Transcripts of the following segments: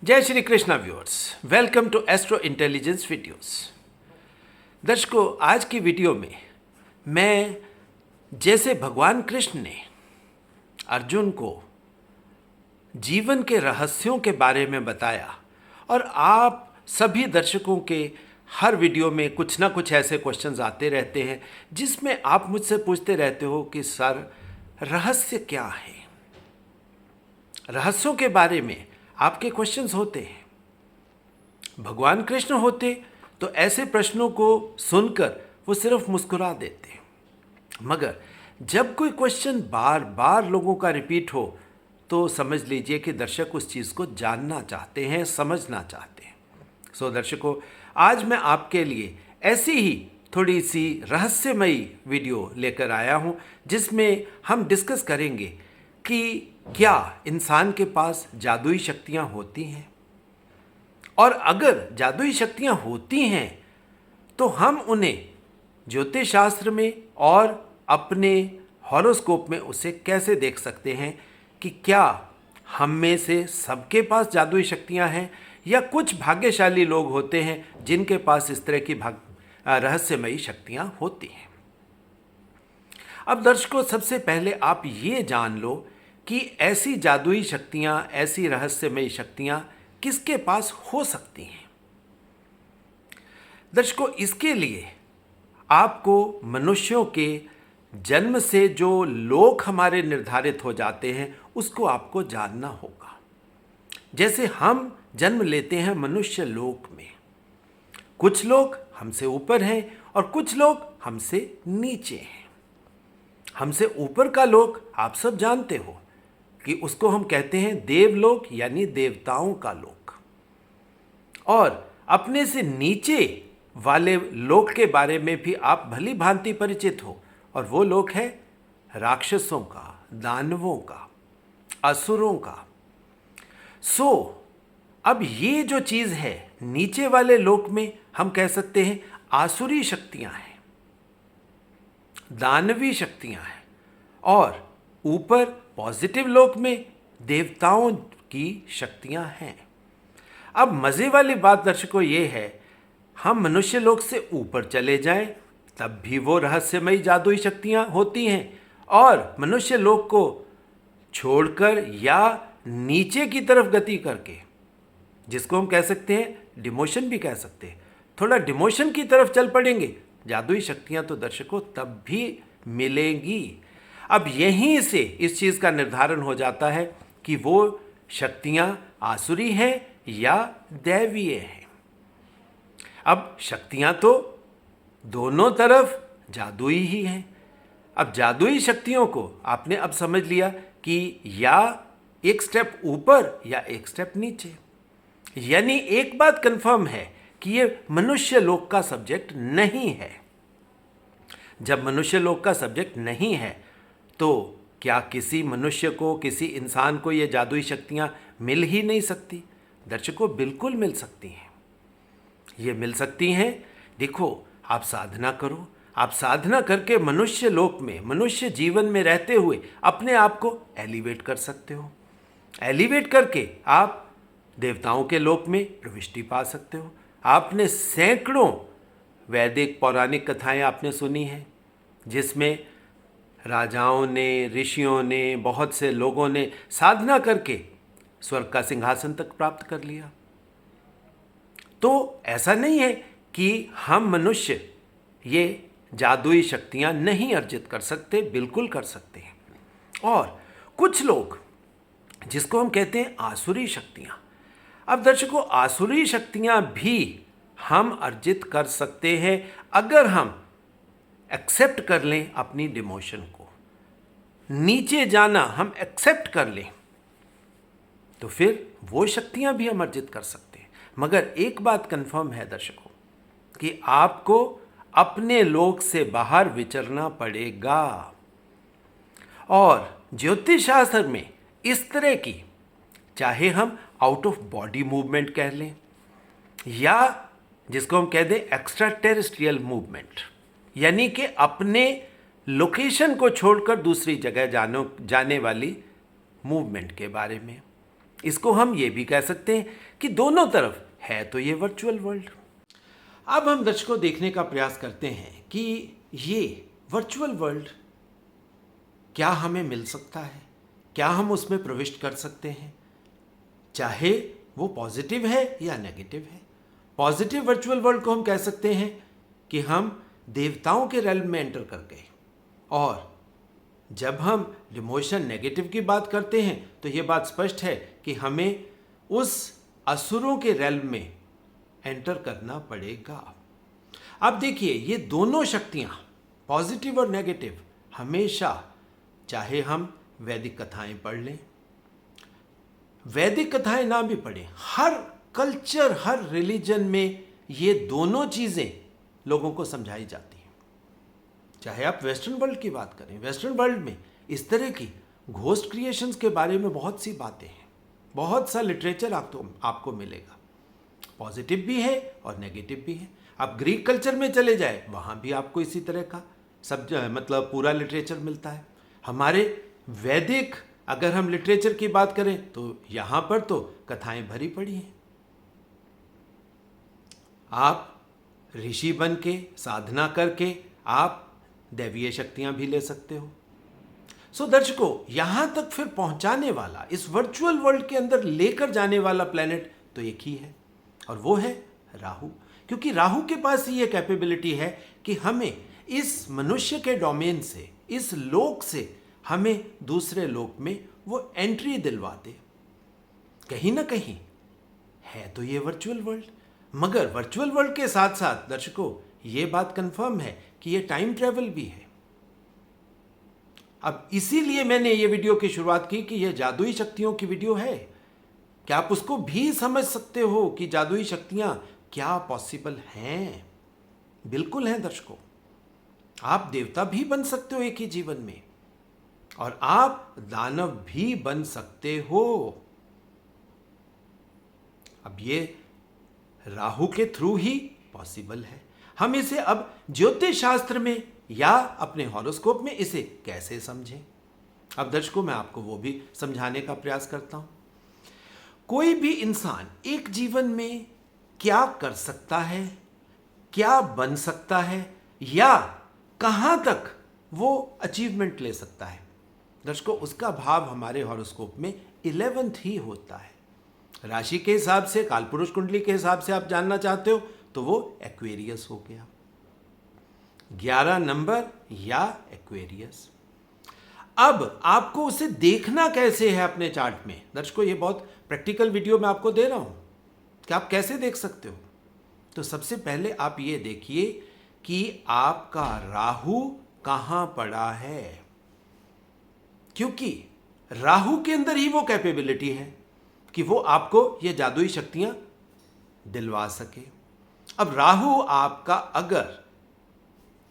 जय Shri Krishna viewers, welcome to astro intelligence videos. दर्शकों, आज की वीडियो में मैं जैसे भगवान कृष्ण ने अर्जुन को जीवन के रहस्यों के बारे में बताया और आप सभी दर्शकों के हर वीडियो में कुछ ना कुछ ऐसे क्वेश्चंस आते रहते हैं जिसमें आप मुझसे पूछते रहते हो कि सर रहस्य क्या है। रहस्यों के बारे में आपके क्वेश्चंस होते हैं। भगवान कृष्ण होते तो ऐसे प्रश्नों को सुनकर वो सिर्फ मुस्कुरा देते, मगर जब कोई क्वेश्चन बार बार लोगों का रिपीट हो तो समझ लीजिए कि दर्शक उस चीज़ को जानना चाहते हैं, समझना चाहते हैं। सो दर्शकों, आज मैं आपके लिए ऐसी ही थोड़ी सी रहस्यमयी वीडियो लेकर आया हूँ जिसमें हम डिस्कस करेंगे कि क्या इंसान के पास जादुई शक्तियाँ होती हैं, और अगर जादुई शक्तियाँ होती हैं तो हम उन्हें ज्योतिष शास्त्र में और अपने हॉरोस्कोप में उसे कैसे देख सकते हैं कि क्या हम में से सबके पास जादुई शक्तियाँ हैं या कुछ भाग्यशाली लोग होते हैं जिनके पास इस तरह की रहस्यमयी शक्तियाँ होती हैं। अब दर्शकों, सबसे पहले आप ये जान लो कि ऐसी जादुई शक्तियाँ, ऐसी रहस्यमयी शक्तियाँ किसके पास हो सकती हैं। दर्शकों, इसके लिए आपको मनुष्यों के जन्म से जो लोक हमारे निर्धारित हो जाते हैं उसको आपको जानना होगा। जैसे हम जन्म लेते हैं मनुष्य लोक में, कुछ लोग हमसे ऊपर हैं और कुछ लोग हमसे नीचे हैं। हमसे ऊपर का लोक आप सब जानते हो कि उसको हम कहते हैं देवलोक, यानी देवताओं का लोक। और अपने से नीचे वाले लोक के बारे में भी आप भली भांति परिचित हो, और वो लोक है राक्षसों का, दानवों का, असुरों का। अब ये जो चीज़ है नीचे वाले लोक में हम कह सकते हैं आसुरी शक्तियां हैं, दानवी शक्तियां हैं, और ऊपर पॉजिटिव लोक में देवताओं की शक्तियां हैं। अब मज़े वाली बात दर्शकों ये है, हम मनुष्य लोक से ऊपर चले जाएं तब भी वो रहस्यमयी जादुई शक्तियां होती हैं, और मनुष्य लोक को छोड़कर या नीचे की तरफ गति करके, जिसको हम कह सकते हैं डिमोशन भी कह सकते हैं, थोड़ा डिमोशन की तरफ चल पड़ेंगे, जादुई शक्तियां तो दर्शकों तब भी मिलेंगी। अब यहीं से इस चीज़ का निर्धारण हो जाता है कि वो शक्तियां आसुरी हैं या दैवीय हैं। अब शक्तियां तो दोनों तरफ जादुई ही हैं। अब जादुई शक्तियों को आपने अब समझ लिया कि या एक स्टेप ऊपर या एक स्टेप नीचे, यानी एक बात कंफर्म है कि ये मनुष्य लोक का सब्जेक्ट नहीं है। जब मनुष्य लोक का सब्जेक्ट नहीं है तो क्या किसी मनुष्य को, किसी इंसान को ये जादुई शक्तियाँ मिल ही नहीं सकती? दर्शकों, बिल्कुल मिल सकती हैं। ये मिल सकती हैं। देखो, आप साधना करो, आप साधना करके मनुष्य लोक में, मनुष्य जीवन में रहते हुए अपने आप को एलिवेट कर सकते हो। एलिवेट करके आप देवताओं के लोक में प्रविष्टि पा सकते हो। आपने सैकड़ों वैदिक पौराणिक कथाएं आपने सुनी हैं जिसमें राजाओं ने, ऋषियों ने, बहुत से लोगों ने साधना करके स्वर्ग का सिंहासन तक प्राप्त कर लिया। तो ऐसा नहीं है कि हम मनुष्य ये जादुई शक्तियां नहीं अर्जित कर सकते, बिल्कुल कर सकते हैं। और कुछ लोग जिसको हम कहते हैं आसुरी शक्तियां, अब दर्शकों आसुरी शक्तियां भी हम अर्जित कर सकते हैं अगर हम एक्सेप्ट कर लें अपनी डिमोशन को। नीचे जाना हम एक्सेप्ट कर लें तो फिर वो शक्तियां भी हम अर्जित कर सकते हैं। मगर एक बात कंफर्म है दर्शकों कि आपको अपने लोक से बाहर विचरना पड़ेगा। और ज्योतिष शास्त्र में इस तरह की, चाहे हम आउट ऑफ बॉडी मूवमेंट कह लें या जिसको हम कह दें एक्स्ट्रा टेरेस्ट्रियल मूवमेंट, यानी कि अपने लोकेशन को छोड़कर दूसरी जगह जाने वाली मूवमेंट के बारे में, इसको हम ये भी कह सकते हैं कि दोनों तरफ है तो ये वर्चुअल वर्ल्ड। अब हम दर्शकों देखने का प्रयास करते हैं कि ये वर्चुअल वर्ल्ड क्या हमें मिल सकता है, क्या हम उसमें प्रविष्ट कर सकते हैं, चाहे वो पॉजिटिव है या नेगेटिव है। पॉजिटिव वर्चुअल वर्ल्ड को हम कह सकते हैं कि हम देवताओं के रेल्म में एंटर कर गए, और जब हम डिमोशन नेगेटिव की बात करते हैं तो ये बात स्पष्ट है कि हमें उस असुरों के रेल्म में एंटर करना पड़ेगा। अब देखिए, ये दोनों शक्तियां पॉजिटिव और नेगेटिव हमेशा, चाहे हम वैदिक कथाएं पढ़ लें, वैदिक कथाएं ना भी पढ़ें, हर कल्चर, हर रिलीजन में ये दोनों चीजें लोगों को समझाई जाती हैं। चाहे आप वेस्टर्न वर्ल्ड की बात करें, वेस्टर्न वर्ल्ड में इस तरह की घोस्ट क्रिएशंस के बारे में बहुत सी बातें हैं, बहुत सा लिटरेचर आपको मिलेगा, पॉजिटिव भी है और नेगेटिव भी है। आप ग्रीक कल्चर में चले जाए, वहाँ भी आपको इसी तरह का सब मतलब पूरा लिटरेचर मिलता है। हमारे वैदिक अगर हम लिटरेचर की बात करें तो यहाँ पर तो कथाएं भरी पड़ी हैं। आप ऋषि बन के, साधना करके आप दैवीय शक्तियां भी ले सकते हो। सो दर्शकों, यहां तक फिर पहुंचाने वाला, इस वर्चुअल वर्ल्ड के अंदर लेकर जाने वाला प्लेनेट तो एक ही है, और वो है राहु। क्योंकि राहु के पास ये कैपेबिलिटी है कि हमें इस मनुष्य के डोमेन से, इस लोक से हमें दूसरे लोक में वो एंट्री दिलवा दे। कहीं ना कहीं है तो ये वर्चुअल वर्ल्ड, मगर वर्चुअल वर्ल्ड के साथ साथ दर्शकों ये बात कंफर्म है कि ये टाइम ट्रेवल भी है। अब इसीलिए मैंने ये वीडियो की शुरुआत की कि ये जादुई शक्तियों की वीडियो है। क्या आप उसको भी समझ सकते हो कि जादुई शक्तियां क्या पॉसिबल हैं? बिल्कुल हैं दर्शकों। आप देवता भी बन सकते हो एक ही जीवन में, और आप दानव भी बन सकते हो। अब ये राहु के थ्रू ही पॉसिबल है। हम इसे अब ज्योतिष शास्त्र में या अपने हॉरोस्कोप में इसे कैसे समझें? अब दर्शकों, मैं आपको वो भी समझाने का प्रयास करता हूं। कोई भी इंसान एक जीवन में क्या कर सकता है, क्या बन सकता है, या कहां तक वो अचीवमेंट ले सकता है, दर्शकों उसका भाव हमारे हॉरोस्कोप में 11th ही होता है। राशि के हिसाब से, कालपुरुष कुंडली के हिसाब से आप जानना चाहते हो तो वो एक्वेरियस हो गया, 11 नंबर या एक्वेरियस। अब आपको उसे देखना कैसे है अपने चार्ट में? दर्शकों, ये बहुत प्रैक्टिकल वीडियो मैं आपको दे रहा हूं कि आप कैसे देख सकते हो। तो सबसे पहले आप ये देखिए कि आपका राहु कहां पड़ा है, क्योंकि राहु के अंदर ही वो कैपेबिलिटी है कि वो आपको ये जादुई शक्तियां दिलवा सके। अब राहु आपका अगर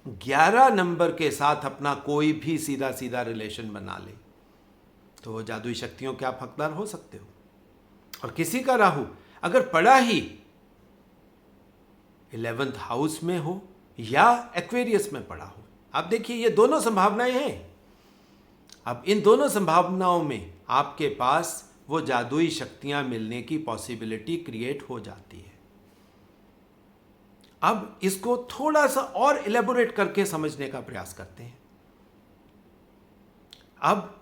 11 नंबर के साथ अपना कोई भी सीधा सीधा रिलेशन बना ले तो वो जादुई शक्तियों के आप हकदार हो सकते हो। और किसी का राहु अगर पड़ा ही 11th हाउस में हो या एक्वेरियस में पड़ा हो, आप देखिए ये दोनों संभावनाएं हैं। अब इन दोनों संभावनाओं में आपके पास वो जादुई शक्तियां मिलने की पॉसिबिलिटी क्रिएट हो जाती है। अब इसको थोड़ा सा और इलेबोरेट करके समझने का प्रयास करते हैं। अब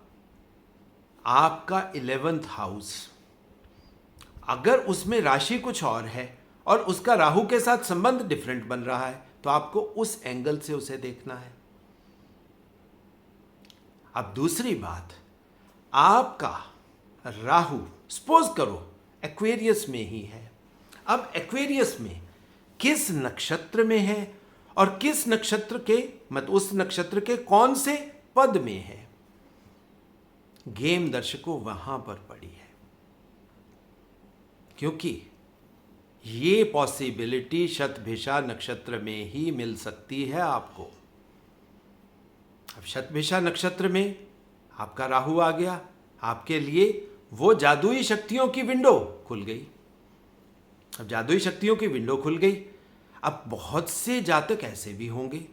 आपका 11th हाउस अगर उसमें राशि कुछ और है और उसका राहु के साथ संबंध डिफरेंट बन रहा है तो आपको उस एंगल से उसे देखना है। अब दूसरी बात, आपका राहु सपोज करो एक्वेरियस में ही है। अब एक्वेरियस में किस नक्षत्र में है और किस नक्षत्र के उस नक्षत्र के कौन से पद में है, गेम दर्शकों वहां पर पड़ी है। क्योंकि ये पॉसिबिलिटी शतभिषा नक्षत्र में ही मिल सकती है आपको। अब शतभिषा नक्षत्र में आपका राहु आ गया, आपके लिए वो जादुई शक्तियों की विंडो खुल गई। अब जादुई शक्तियों की विंडो खुल गई। अब बहुत से जातक ऐसे भी होंगे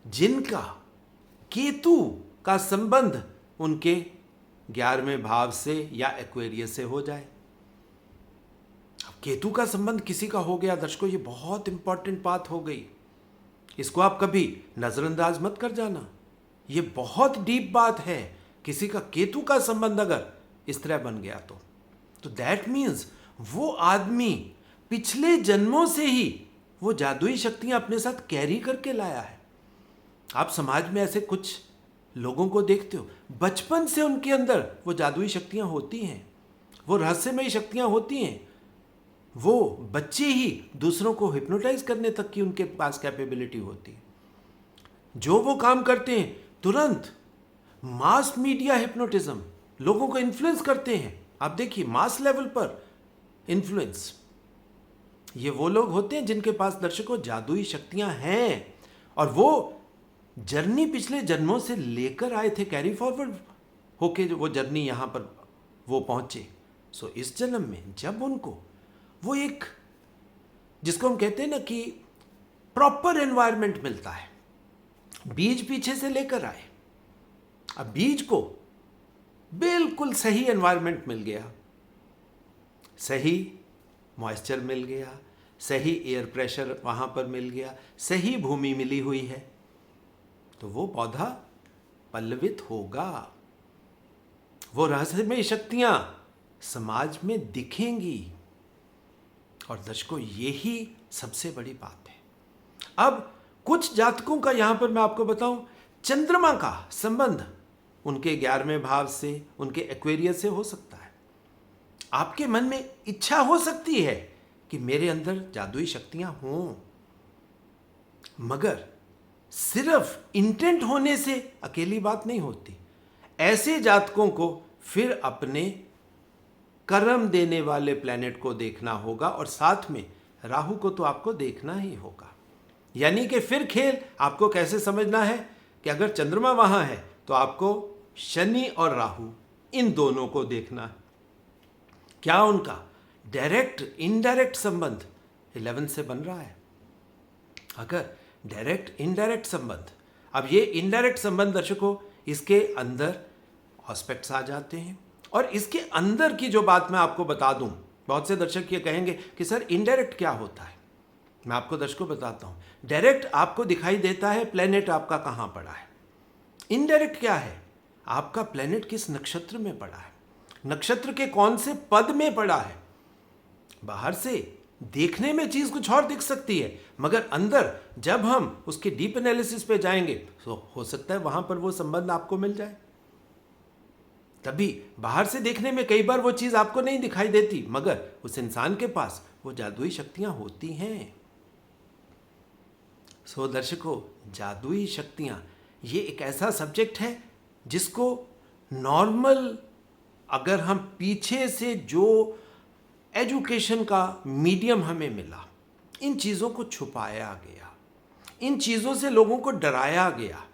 जिनका केतु का संबंध उनके 11वें भाव से या एक्वेरियस से हो जाए। अब केतु का संबंध किसी का हो गया दर्शकों, ये बहुत इंपॉर्टेंट बात हो गई, इसको आप कभी नजरअंदाज मत कर जाना, ये बहुत डीप बात है। किसी का केतु का संबंध अगर इस तरह बन गया तो दैट मीन्स वो आदमी पिछले जन्मों से ही वो जादुई शक्तियां अपने साथ कैरी करके लाया है। आप समाज में ऐसे कुछ लोगों को देखते हो, बचपन से उनके अंदर वो जादुई शक्तियां होती हैं, वो रहस्यमयी शक्तियां होती हैं, वो बच्चे ही दूसरों को हिप्नोटाइज करने तक की उनके पास कैपेबिलिटी होती है। जो वो काम करते हैं तुरंत मास मीडिया हिप्नोटिज्म, लोगों को इन्फ्लुएंस करते हैं। आप देखिए मास लेवल पर इन्फ्लुएंस, ये वो लोग होते हैं जिनके पास दर्शकों जादुई शक्तियां हैं, और वो जर्नी पिछले जन्मों से लेकर आए थे, कैरी फॉरवर्ड होके वो जर्नी यहां पर वो पहुंचे। सो इस जन्म में जब उनको वो एक, जिसको हम कहते हैं ना कि प्रॉपर एनवायरनमेंट मिलता है, बीज पीछे से लेकर आए, अब बीज को बिल्कुल सही एनवायरनमेंट मिल गया, सही मॉइस्चर मिल गया, सही एयर प्रेशर वहां पर मिल गया, सही भूमि मिली हुई है, तो वो पौधा पल्लवित होगा, वो रहस्यमय शक्तियां समाज में दिखेंगी। और दर्शकों यही सबसे बड़ी बात है। अब कुछ जातकों का यहां पर मैं आपको बताऊं, चंद्रमा का संबंध उनके 11वें भाव से, उनके एक्वेरियस से हो सकता है। आपके मन में इच्छा हो सकती है कि मेरे अंदर जादुई शक्तियां हों, मगर सिर्फ इंटेंट होने से अकेली बात नहीं होती। ऐसे जातकों को फिर अपने कर्म देने वाले प्लैनेट को देखना होगा, और साथ में राहु को तो आपको देखना ही होगा। यानी कि फिर खेल आपको कैसे समझना है कि अगर चंद्रमा वहां है तो आपको शनि और राहु इन दोनों को देखना है। क्या उनका डायरेक्ट इनडायरेक्ट संबंध 11 से बन रहा है? अगर डायरेक्ट इनडायरेक्ट संबंध, अब ये इनडायरेक्ट संबंध दर्शकों इसके अंदर एस्पेक्ट्स आ जाते हैं, और इसके अंदर की जो बात मैं आपको बता दूं, बहुत से दर्शक ये कहेंगे कि सर इनडायरेक्ट क्या होता है। मैं आपको दर्शकों बताता हूं। डायरेक्ट आपको दिखाई देता है प्लेनेट आपका कहां पड़ा है। इनडायरेक्ट क्या है? आपका प्लेनेट किस नक्षत्र में पड़ा है, नक्षत्र के कौन से पद में पड़ा है। बाहर से देखने में चीज कुछ और दिख सकती है, मगर अंदर जब हम उसके डीप एनालिसिस पे जाएंगे तो हो सकता है वहां पर वो संबंध आपको मिल जाए। तभी बाहर से देखने में कई बार वो चीज आपको नहीं दिखाई देती, मगर उस इंसान के पास वो जादुई शक्तियां होती हैं। सो दर्शकों, जादुई शक्तियां ये एक ऐसा सब्जेक्ट है जिसको नॉर्मल, अगर हम पीछे से जो एजुकेशन का मीडियम हमें मिला, इन चीज़ों को छुपाया गया, इन चीज़ों से लोगों को डराया गया,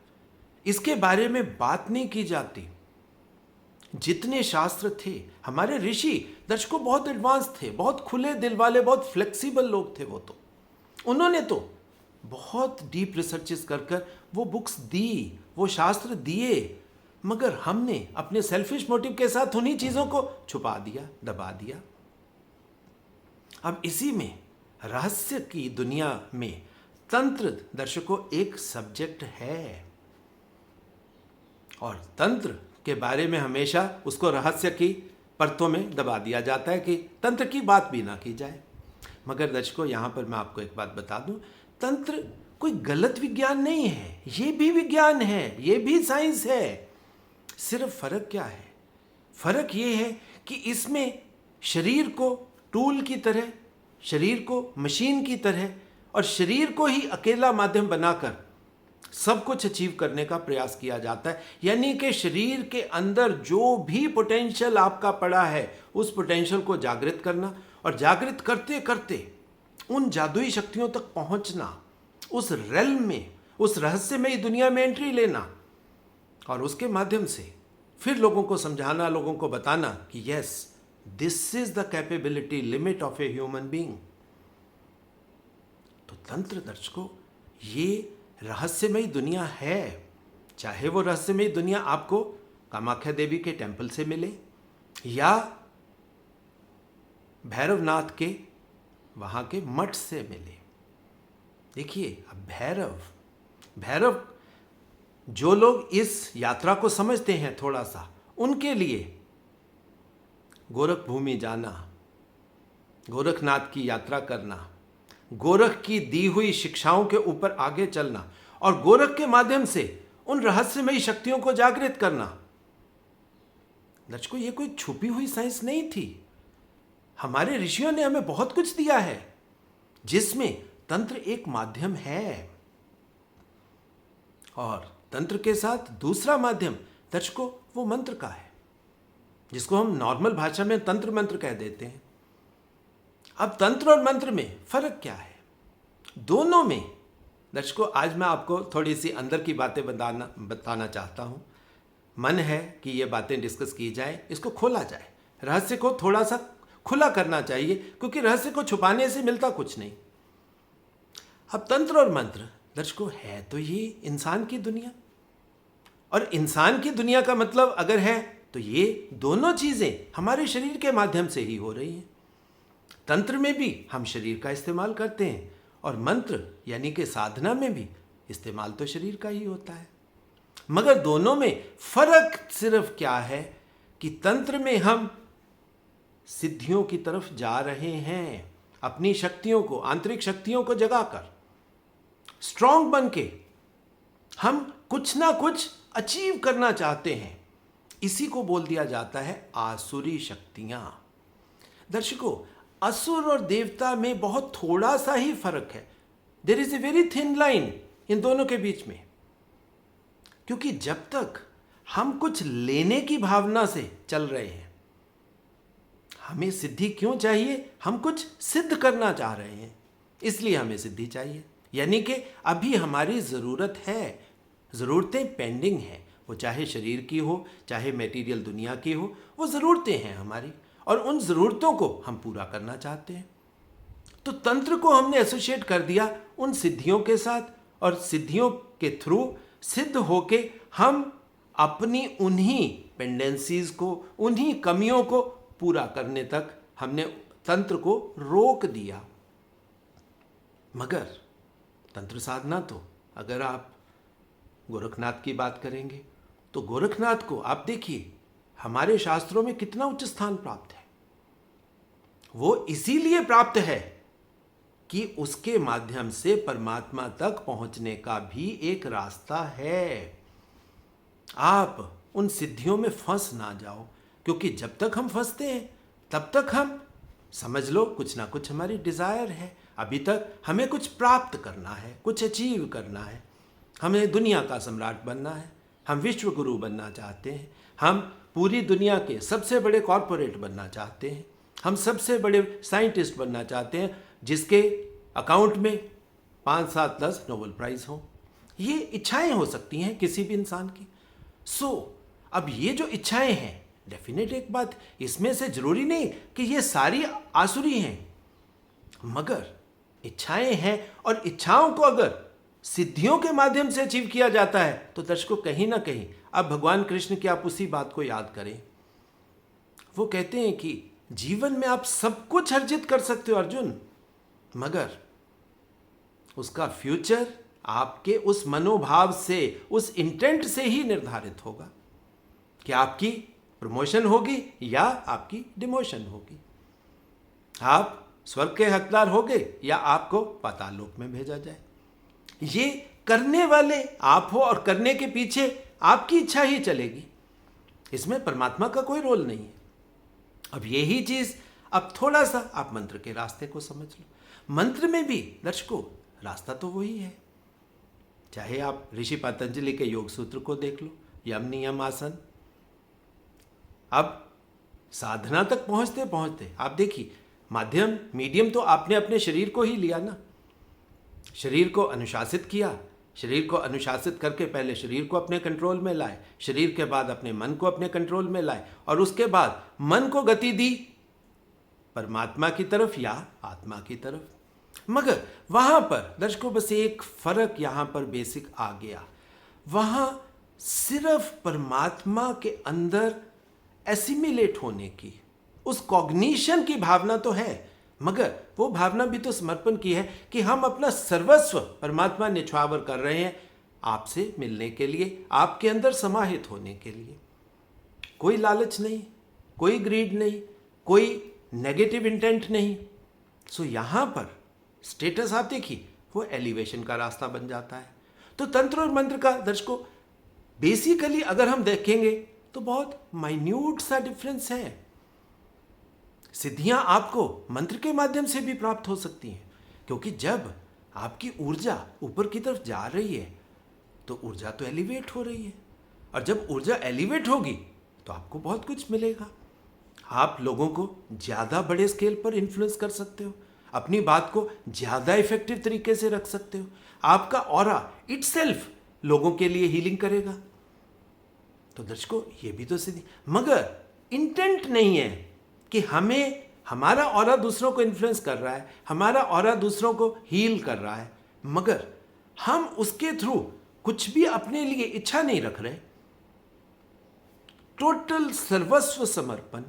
इसके बारे में बात नहीं की जाती। जितने शास्त्र थे, हमारे ऋषि दर्शकों बहुत एडवांस थे, बहुत खुले दिल वाले, बहुत फ्लेक्सिबल लोग थे। वो तो उन्होंने तो बहुत डीप रिसर्चेस कर वो बुक्स दी, वो शास्त्र दिए, मगर हमने अपने सेल्फिश मोटिव के साथ उन्हीं चीज़ों को छुपा दिया, दबा दिया। अब इसी में रहस्य की दुनिया में तंत्र दर्शकों एक सब्जेक्ट है, और तंत्र के बारे में हमेशा उसको रहस्य की परतों में दबा दिया जाता है कि तंत्र की बात भी ना की जाए। मगर दर्शकों यहाँ पर मैं आपको एक बात बता दूं, तंत्र कोई गलत विज्ञान नहीं है, ये भी विज्ञान है, ये भी साइंस है। सिर्फ फर्क क्या है? फर्क ये है कि इसमें शरीर को टूल की तरह, शरीर को मशीन की तरह, और शरीर को ही अकेला माध्यम बनाकर सब कुछ अचीव करने का प्रयास किया जाता है। यानी कि शरीर के अंदर जो भी पोटेंशियल आपका पड़ा है, उस पोटेंशियल को जागृत करना, और जागृत करते करते उन जादुई शक्तियों तक पहुंचना, उस रेल्म में, उस रहस्यमयी दुनिया में एंट्री लेना, और उसके माध्यम से फिर लोगों को समझाना, लोगों को बताना कि yes, this is the capability limit of a human being. तो तंत्र दर्शकों ये रहस्यमयी दुनिया है, चाहे वो रहस्यमयी दुनिया आपको कामाख्या देवी के टेम्पल से मिले या भैरवनाथ के वहाँ के मठ से मिले। देखिए, अब भैरव जो लोग इस यात्रा को समझते हैं थोड़ा सा, उनके लिए गोरख भूमि जाना, गोरखनाथ की यात्रा करना, गोरख की दी हुई शिक्षाओं के ऊपर आगे चलना और गोरख के माध्यम से उन रहस्यमयी शक्तियों को जागृत करना, दर्शकों, ये कोई छुपी हुई साइंस नहीं थी। हमारे ऋषियों ने हमें बहुत कुछ दिया है जिसमें तंत्र एक माध्यम है। और तंत्र के साथ दूसरा माध्यम दर्शकों वो मंत्र का है, जिसको हम नॉर्मल भाषा में तंत्र मंत्र कह देते हैं। अब तंत्र और मंत्र में फर्क क्या है? दोनों में दर्शकों आज मैं आपको थोड़ी सी अंदर की बातें बताना चाहता हूं। मन है कि ये बातें डिस्कस की जाए, इसको खोला जाए, रहस्य को थोड़ा सा खुला करना चाहिए, क्योंकि रहस्य को छुपाने से मिलता कुछ नहीं। अब तंत्र और मंत्र दर्शकों है तो ये इंसान की दुनिया, और इंसान की दुनिया का मतलब अगर है तो ये दोनों चीजें हमारे शरीर के माध्यम से ही हो रही हैं। तंत्र में भी हम शरीर का इस्तेमाल करते हैं और मंत्र यानी कि साधना में भी इस्तेमाल तो शरीर का ही होता है। मगर दोनों में फर्क सिर्फ क्या है कि तंत्र में हम सिद्धियों की तरफ जा रहे हैं, अपनी शक्तियों को, आंतरिक शक्तियों को जगाकर, स्ट्रांग बन के हम कुछ ना कुछ अचीव करना चाहते हैं। इसी को बोल दिया जाता है आसुरी शक्तियां। दर्शकों, असुर और देवता में बहुत थोड़ा सा ही फर्क है। There is a very thin line इन दोनों के बीच में, क्योंकि जब तक हम कुछ लेने की भावना से चल रहे हैं, हमें सिद्धि क्यों चाहिए? हम कुछ सिद्ध करना चाह रहे हैं, इसलिए हमें सिद्धि चाहिए। यानी कि अभी हमारी ज़रूरत है, ज़रूरतें पेंडिंग हैं, वो चाहे शरीर की हो, चाहे मटेरियल दुनिया की हो, वो ज़रूरतें हैं हमारी, और उन ज़रूरतों को हम पूरा करना चाहते हैं। तो तंत्र को हमने एसोसिएट कर दिया उन सिद्धियों के साथ, और सिद्धियों के थ्रू सिद्ध होके हम अपनी उन्हीं पेंडेंसीज को, उन्हीं कमियों को पूरा करने तक हमने तंत्र को रोक दिया। मगर तंत्र साधना तो, अगर आप गोरखनाथ की बात करेंगे तो गोरखनाथ को आप देखिए हमारे शास्त्रों में कितना उच्च स्थान प्राप्त है। वो इसीलिए प्राप्त है कि उसके माध्यम से परमात्मा तक पहुंचने का भी एक रास्ता है। आप उन सिद्धियों में फंस ना जाओ, क्योंकि जब तक हम फंसते हैं तब तक हम समझ लो कुछ ना कुछ हमारी डिजायर है, अभी तक हमें कुछ प्राप्त करना है, कुछ अचीव करना है, हमें दुनिया का सम्राट बनना है, हम विश्व गुरु बनना चाहते हैं, हम पूरी दुनिया के सबसे बड़े कॉरपोरेट बनना चाहते हैं, हम सबसे बड़े साइंटिस्ट बनना चाहते हैं जिसके अकाउंट में 5, 7, 10 नोबेल प्राइज हो। ये इच्छाएं हो सकती हैं किसी भी इंसान की। अब ये जो इच्छाएं हैं, डेफिनेट एक बात, इसमें से जरूरी नहीं कि ये सारी आसुरी हैं, मगर इच्छाएं हैं, और इच्छाओं को अगर सिद्धियों के माध्यम से अचीव किया जाता है तो दर्शकों कहीं ना कहीं, अब भगवान कृष्ण की आप उसी बात को याद करें, वो कहते हैं कि जीवन में आप सब कुछ अर्जित कर सकते हो अर्जुन, मगर उसका फ्यूचर आपके उस मनोभाव से, उस इंटेंट से ही निर्धारित होगा कि आपकी प्रमोशन होगी या आपकी डिमोशन होगी, आप स्वर्ग के हकदार होगे या आपको पाताल लोक में भेजा जाए। ये करने वाले आप हो, और करने के पीछे आपकी इच्छा ही चलेगी, इसमें परमात्मा का कोई रोल नहीं है। अब यही चीज, अब थोड़ा सा आप मंत्र के रास्ते को समझ लो। मंत्र में भी दर्शकों रास्ता तो वही है, चाहे आप ऋषि पतंजलि के योग सूत्र को देख लो, यम नियम आसन। अब साधना तक पहुंचते पहुंचते आप देखिए, मीडियम तो आपने अपने शरीर को ही लिया ना, शरीर को अनुशासित किया, शरीर को अनुशासित करके पहले शरीर को अपने कंट्रोल में लाए, शरीर के बाद अपने मन को अपने कंट्रोल में लाए, और उसके बाद मन को गति दी परमात्मा की तरफ या आत्मा की तरफ। मगर वहां पर दर्शकों बस एक फर्क यहां पर बेसिक आ गया, वहां सिर्फ परमात्मा के अंदर एसिमिलेट होने की, उस कॉग्निशन की भावना तो है, मगर वो भावना भी तो समर्पण की है कि हम अपना सर्वस्व परमात्मा निछावर कर रहे हैं आपसे मिलने के लिए, आपके अंदर समाहित होने के लिए। कोई लालच नहीं, कोई ग्रीड नहीं, कोई नेगेटिव इंटेंट नहीं। सो यहां पर स्टेटस आप देखिए, वो एलिवेशन का रास्ता बन जाता है। तो तंत्र और मंत्र का दर्शकों बेसिकली अगर हम देखेंगे तो बहुत माइन्यूट सा डिफरेंस है। सिद्धियां आपको मंत्र के माध्यम से भी प्राप्त हो सकती हैं, क्योंकि जब आपकी ऊर्जा ऊपर की तरफ जा रही है तो ऊर्जा तो एलिवेट हो रही है, और जब ऊर्जा एलिवेट होगी तो आपको बहुत कुछ मिलेगा। आप लोगों को ज़्यादा बड़े स्केल पर इन्फ्लुएंस कर सकते हो, अपनी बात को ज़्यादा इफेक्टिव तरीके से रख सकते हो। आपका ऑरा इटसेल्फ लोगों के लिए हीलिंग करेगा। तो दर्शकों ये भी तो सिद्धि, मगर इंटेंट नहीं है कि हमें हमारा ऑरा दूसरों को इन्फ्लुएंस कर रहा है, हमारा ऑरा दूसरों को हील कर रहा है, मगर हम उसके थ्रू कुछ भी अपने लिए इच्छा नहीं रख रहे। टोटल सर्वस्व समर्पण,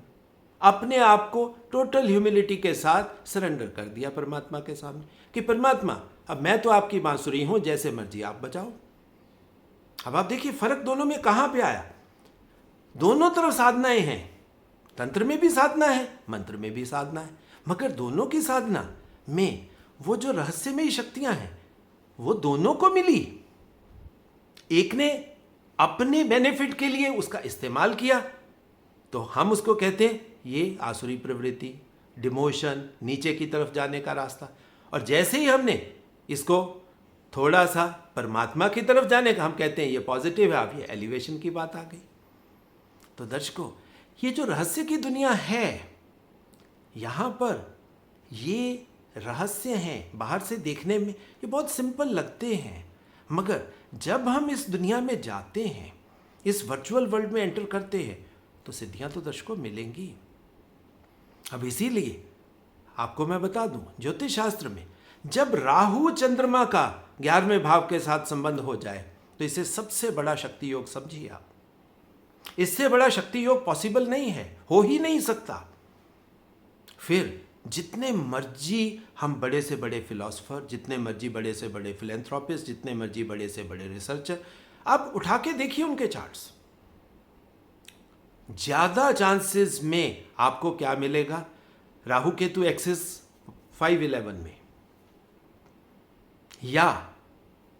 अपने आप को टोटल ह्यूमिलिटी के साथ सरेंडर कर दिया परमात्मा के सामने कि परमात्मा अब मैं तो आपकी बांसुरी हूं, जैसे मर्जी आप बजाओ। अब आप देखिए फर्क दोनों में कहां पे आया। दोनों तरफ साधनाएं हैं, तंत्र में भी साधना है, मंत्र में भी साधना है, मगर दोनों की साधना में वो जो रहस्यमयी शक्तियां हैं वो दोनों को मिली। एक ने अपने बेनिफिट के लिए उसका इस्तेमाल किया तो हम उसको कहते हैं ये आसुरी प्रवृत्ति, डिमोशन, नीचे की तरफ जाने का रास्ता। और जैसे ही हमने इसको थोड़ा सा परमात्मा की तरफ जाने का, हम कहते हैं ये पॉजिटिव है, अब ये एलिवेशन की बात आ गई। तो दर्शकों ये जो रहस्य की दुनिया है, यहाँ पर ये रहस्य हैं, बाहर से देखने में ये बहुत सिंपल लगते हैं, मगर जब हम इस दुनिया में जाते हैं, इस वर्चुअल वर्ल्ड में एंटर करते हैं, तो सिद्धियां तो दर्शकों मिलेंगी। अब इसीलिए आपको मैं बता दूं, ज्योतिष शास्त्र में जब राहु चंद्रमा का 11वें भाव के साथ संबंध हो जाए तो इसे सबसे बड़ा शक्ति योग समझिए आप। इससे बड़ा शक्ति योग पॉसिबल नहीं है, हो ही नहीं सकता। फिर जितने मर्जी हम बड़े से बड़े फिलोसोफर, जितने मर्जी बड़े से बड़े फिलेंथ्रोपिस्ट, जितने मर्जी बड़े से बड़े रिसर्चर, आप उठा के देखिए उनके चार्ट्स, ज्यादा चांसेस में आपको क्या मिलेगा, राहु केतु एक्सिस 511 में, या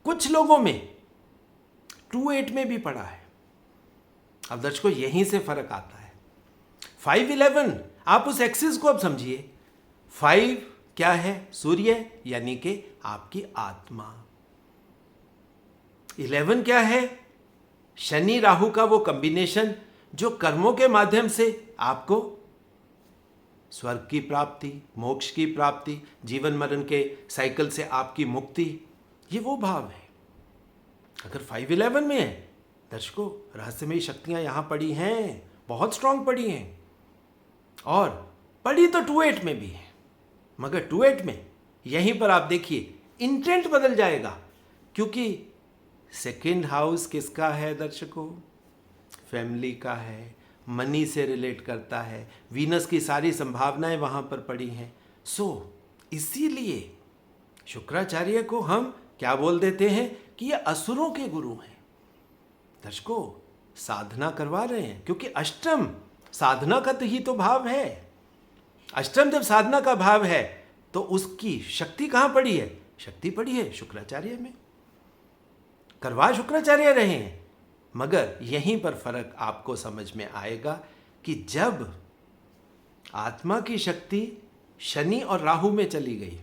कुछ लोगों में 28 में भी पड़ा है। अब दर्शकों यहीं से फर्क आता है। 511 आप उस एक्सिस को अब समझिए। 5 क्या है, सूर्य यानी कि आपकी आत्मा। 11 क्या है, शनि राहु का वो कॉम्बिनेशन जो कर्मों के माध्यम से आपको स्वर्ग की प्राप्ति, मोक्ष की प्राप्ति, जीवन मरण के साइकिल से आपकी मुक्ति, ये वो भाव है। अगर 511 में है दर्शकों, रहस्यमयी शक्तियां यहां पड़ी हैं, बहुत स्ट्रांग पड़ी हैं, और पड़ी तो 28 में भी है, मगर 28 में यहीं पर आप देखिए इंटेंट बदल जाएगा, क्योंकि सेकंड हाउस किसका है दर्शकों, फैमिली का है, मनी से रिलेट करता है, वीनस की सारी संभावनाएं वहां पर पड़ी हैं। सो इसीलिए शुक्राचार्य को हम क्या बोल देते हैं कि ये असुरों के गुरु हैं। दर्शकों साधना करवा रहे हैं, क्योंकि अष्टम साधना का तो ही तो भाव है। अष्टम जब साधना का भाव है तो उसकी शक्ति कहां पड़ी है, शक्ति पड़ी है शुक्राचार्य में। करवा शुक्राचार्य रहे हैं, मगर यहीं पर फर्क आपको समझ में आएगा कि जब आत्मा की शक्ति शनि और राहु में चली गई,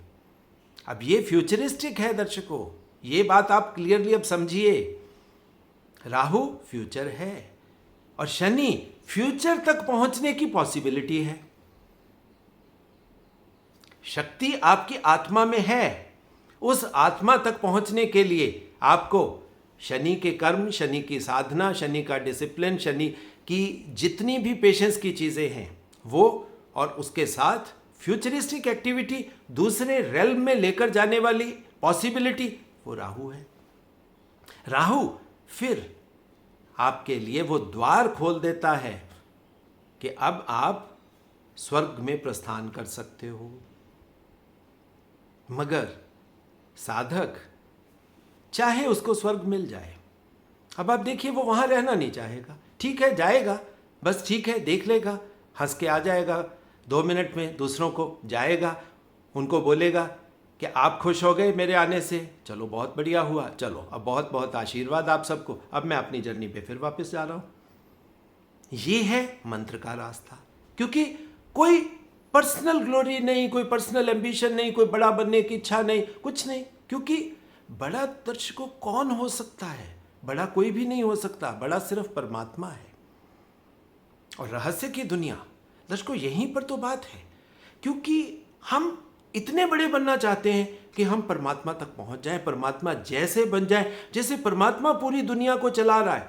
अब ये फ्यूचरिस्टिक है दर्शकों, ये बात आप क्लियरली अब समझिए। राहु फ्यूचर है और शनि फ्यूचर तक पहुंचने की पॉसिबिलिटी है। शक्ति आपकी आत्मा में है, उस आत्मा तक पहुंचने के लिए आपको शनि के कर्म, शनि की साधना, शनि का डिसिप्लिन, शनि की जितनी भी पेशेंस की चीजें हैं वो, और उसके साथ फ्यूचरिस्टिक एक्टिविटी, दूसरे रेल्म में लेकर जाने वाली पॉसिबिलिटी, वो राहु है। राहु फिर आपके लिए वो द्वार खोल देता है कि अब आप स्वर्ग में प्रस्थान कर सकते हो। मगर साधक चाहे उसको स्वर्ग मिल जाए, अब आप देखिए वो वहां रहना नहीं चाहेगा। ठीक है, जाएगा, बस ठीक है, देख लेगा, हंस के आ जाएगा, 2 मिनट में दूसरों को जाएगा, उनको बोलेगा कि आप खुश हो गए मेरे आने से, चलो बहुत बढ़िया हुआ, चलो अब बहुत बहुत आशीर्वाद आप सबको, अब मैं अपनी जर्नी पे फिर वापस जा रहा हूं। ये है मंत्र का रास्ता, क्योंकि कोई पर्सनल ग्लोरी नहीं, कोई पर्सनल एम्बिशन नहीं, कोई बड़ा बनने की इच्छा नहीं, कुछ नहीं। क्योंकि बड़ा दर्शकों कौन हो सकता है? बड़ा कोई भी नहीं हो सकता, बड़ा सिर्फ परमात्मा है। और रहस्य की दुनिया दर्शकों यहीं पर तो बात है, क्योंकि हम इतने बड़े बनना चाहते हैं कि हम परमात्मा तक पहुंच जाएं, परमात्मा जैसे बन जाएं, जैसे परमात्मा पूरी दुनिया को चला रहा है,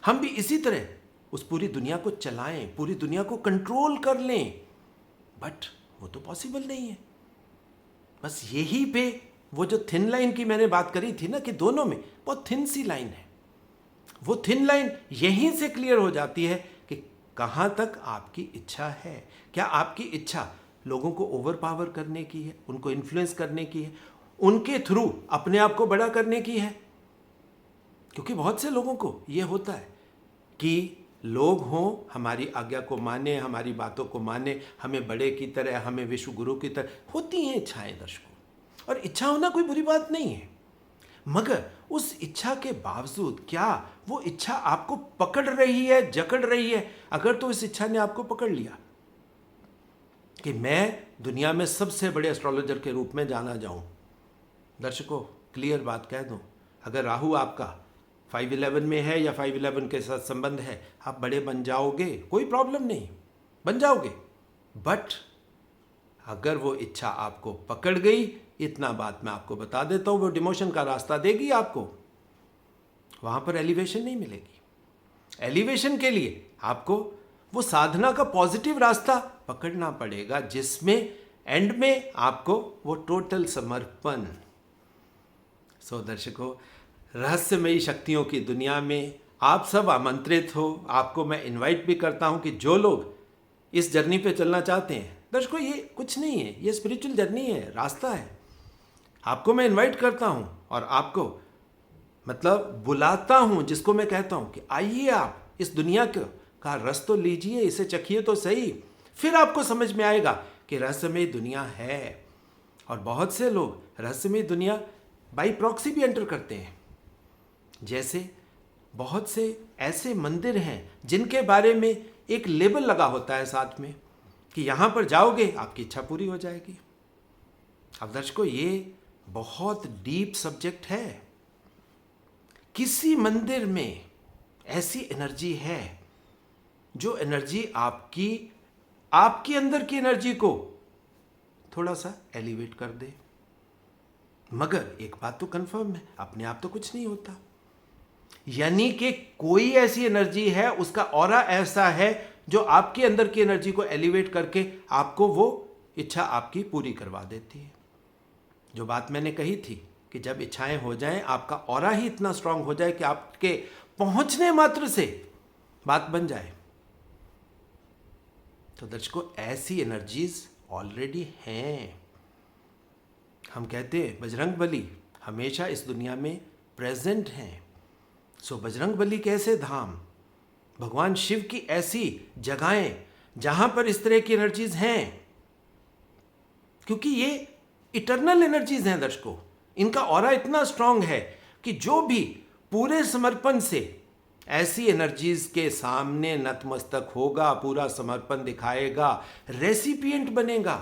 हम भी इसी तरह उस पूरी दुनिया को चलाएं, पूरी दुनिया को कंट्रोल कर लें। बट वो तो पॉसिबल नहीं है। बस यही पे वो जो थिन लाइन की मैंने बात करी थी ना, कि दोनों में बहुत थिन सी लाइन है, वो थिन लाइन यहीं से क्लियर हो जाती है कि कहां तक आपकी इच्छा है। क्या आपकी इच्छा लोगों को ओवर पावर करने की है, उनको इन्फ्लुएंस करने की है, उनके थ्रू अपने आप को बड़ा करने की है? क्योंकि बहुत से लोगों को ये होता है कि लोग हों, हमारी आज्ञा को माने, हमारी बातों को माने, हमें बड़े की तरह, हमें विश्व गुरु की तरह, होती हैं इच्छाएं दर्शकों। और इच्छा होना कोई बुरी बात नहीं है, मगर उस इच्छा के बावजूद क्या वो इच्छा आपको पकड़ रही है, जकड़ रही है? अगर तो इस इच्छा ने आपको पकड़ लिया कि मैं दुनिया में सबसे बड़े एस्ट्रोलॉजर के रूप में जाना जाऊं, दर्शकों क्लियर बात कह दूं, अगर राहु आपका 511 में है या 511 के साथ संबंध है, आप बड़े बन जाओगे, कोई प्रॉब्लम नहीं, बन जाओगे। बट अगर वो इच्छा आपको पकड़ गई, इतना बात मैं आपको बता देता हूं, वो डिमोशन का रास्ता देगी आपको, वहां पर एलिवेशन नहीं मिलेगी। एलिवेशन के लिए आपको वो साधना का पॉजिटिव रास्ता पकड़ना पड़ेगा, जिसमें एंड में आपको वो टोटल समर्पण। सो दर्शकों, रहस्यमयी शक्तियों की दुनिया में आप सब आमंत्रित हो। आपको मैं इनवाइट भी करता हूं कि जो लोग इस जर्नी पे चलना चाहते हैं, दर्शकों ये कुछ नहीं है, ये स्पिरिचुअल जर्नी है, रास्ता है। आपको मैं इनवाइट करता हूं और आपको मतलब बुलाता हूं, जिसको मैं कहता हूं कि आइए आप इस दुनिया का रस तो लीजिए, इसे चखिए तो सही, फिर आपको समझ में आएगा कि रहस्यमय दुनिया है। और बहुत से लोग रहस्यमय दुनिया बाई प्रॉक्सी भी एंटर करते हैं। जैसे बहुत से ऐसे मंदिर हैं जिनके बारे में एक लेबल लगा होता है साथ में कि यहां पर जाओगे आपकी इच्छा पूरी हो जाएगी। अब दर्शकों ये बहुत डीप सब्जेक्ट है। किसी मंदिर में ऐसी एनर्जी है जो एनर्जी आपकी अंदर की एनर्जी को थोड़ा सा एलिवेट कर दे। मगर एक बात तो कंफर्म है, अपने आप तो कुछ नहीं होता, यानी कि कोई ऐसी एनर्जी है, उसका ऑरा ऐसा है जो आपके अंदर की एनर्जी को एलिवेट करके आपको वो इच्छा आपकी पूरी करवा देती है। जो बात मैंने कही थी कि जब इच्छाएं हो जाएं, आपका ऑरा ही इतना स्ट्रांग हो जाए कि आपके पहुंचने मात्र से बात बन जाए। तो दर्शकों ऐसी एनर्जीज ऑलरेडी हैं। हम कहते हैं बजरंगबली हमेशा इस दुनिया में प्रेजेंट हैं। सो बजरंगबली के ऐसे धाम, भगवान शिव की ऐसी जगहें जहां पर इस तरह की एनर्जीज हैं, क्योंकि ये इटर्नल एनर्जीज हैं दर्शकों, इनका ऑरा इतना स्ट्रांग है कि जो भी पूरे समर्पण से ऐसी एनर्जीज के सामने नतमस्तक होगा, पूरा समर्पण दिखाएगा, रेसिपिएंट बनेगा,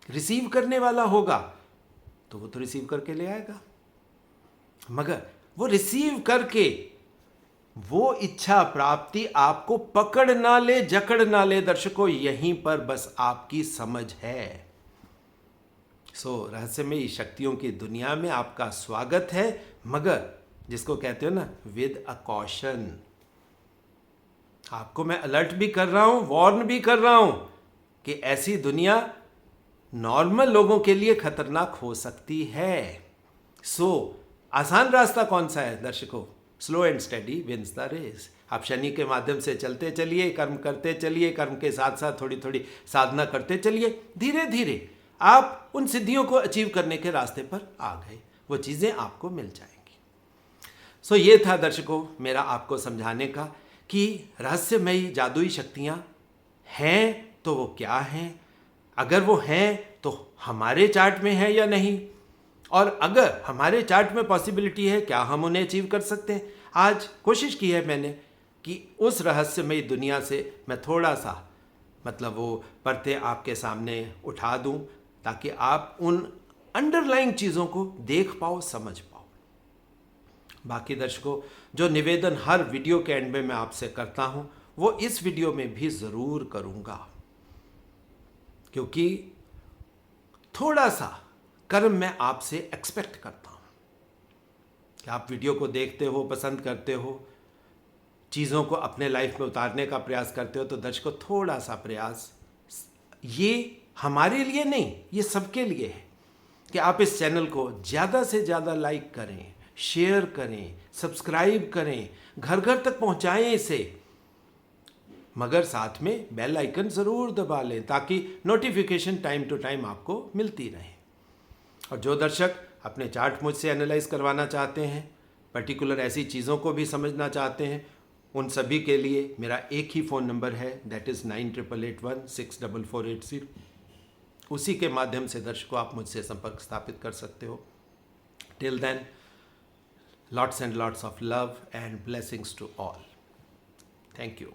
रिसीव करने वाला होगा, तो वो तो रिसीव करके ले आएगा। मगर वो रिसीव करके वो इच्छा प्राप्ति आपको पकड़ ना ले, जकड़ ना ले, दर्शकों यहीं पर बस आपकी समझ है। सो रहस्यमयी शक्तियों की दुनिया में आपका स्वागत है, मगर जिसको कहते हो ना विद अ कॉशन। आपको मैं अलर्ट भी कर रहा हूं, वार्न भी कर रहा हूं कि ऐसी दुनिया नॉर्मल लोगों के लिए खतरनाक हो सकती है। सो आसान रास्ता कौन सा है दर्शकों? Slow and study wins the race. आप शनि के माध्यम से चलते चलिए, कर्म करते चलिए, कर्म के साथ साथ थोड़ी थोड़ी साधना करते चलिए, धीरे धीरे आप उन सिद्धियों को अचीव करने के रास्ते पर आ गए, वो चीज़ें आपको मिल जाएंगी। सो ये था दर्शकों मेरा आपको समझाने का कि रहस्यमयी जादुई शक्तियाँ हैं तो वो क्या हैं, अगर वो हैं तो हमारे चार्ट में है या नहीं, और अगर हमारे चार्ट में पॉसिबिलिटी है क्या हम उन्हें अचीव कर सकते हैं। आज कोशिश की है मैंने कि उस रहस्यमयी दुनिया से मैं थोड़ा सा वो परतें आपके सामने उठा दूं, ताकि आप उन अंडरलाइंग चीज़ों को देख पाओ, समझ पाओ। बाकी दर्शकों, जो निवेदन हर वीडियो के एंड में मैं आपसे करता हूं, वो इस वीडियो में भी ज़रूर करूंगा, क्योंकि थोड़ा सा कर्म मैं आपसे एक्सपेक्ट करता हूं कि आप वीडियो को देखते हो, पसंद करते हो, चीज़ों को अपने लाइफ में उतारने का प्रयास करते हो। तो दर्शकों, थोड़ा सा प्रयास, ये हमारे लिए नहीं, ये सबके लिए है कि आप इस चैनल को ज़्यादा से ज़्यादा लाइक करें, शेयर करें, सब्सक्राइब करें, घर घर तक पहुंचाएं इसे, मगर साथ में बेल आइकन ज़रूर दबा लें ताकि नोटिफिकेशन टाइम टू टाइम आपको मिलती रहे। और जो दर्शक अपने चार्ट मुझसे एनालाइज करवाना चाहते हैं, पर्टिकुलर ऐसी चीज़ों को भी समझना चाहते हैं, उन सभी के लिए मेरा एक ही फ़ोन नंबर है, दैट इज़ 9881 उसी के माध्यम से दर्शकों आप मुझसे संपर्क स्थापित कर सकते हो। Till then, lots and lots of love and blessings to all. Thank you.